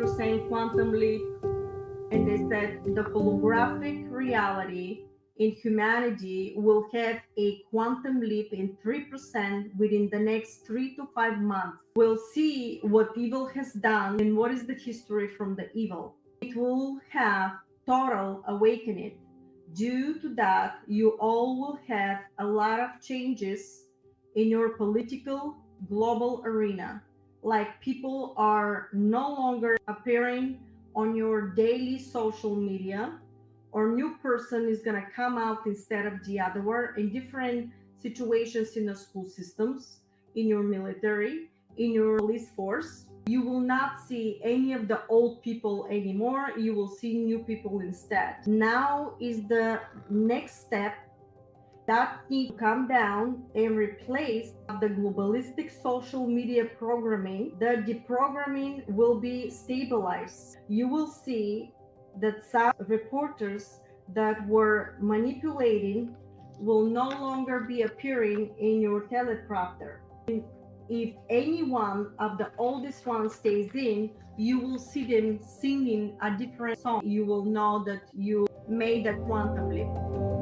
3% quantum leap, and they said the holographic reality in humanity will have a quantum leap in 3% within the next 3 to 5 months. We'll see what evil has done and what is the history from the evil. It will have total awakening. Due to that, you all will have a lot of changes in your political global arena. Like people are no longer appearing on your daily social media, or new person is going to come out instead of the other one in different situations in the school systems, in your military, in your police force. You will not see any of the old people anymore. You will see new people instead. Now is the next step that needs to come down and replace the globalistic social media programming. The deprogramming will be stabilized. You will see that some reporters that were manipulating will no longer be appearing in your teleprompter. If any one of the oldest ones stays in, you will see them singing a different song. You will know that you made a quantum leap.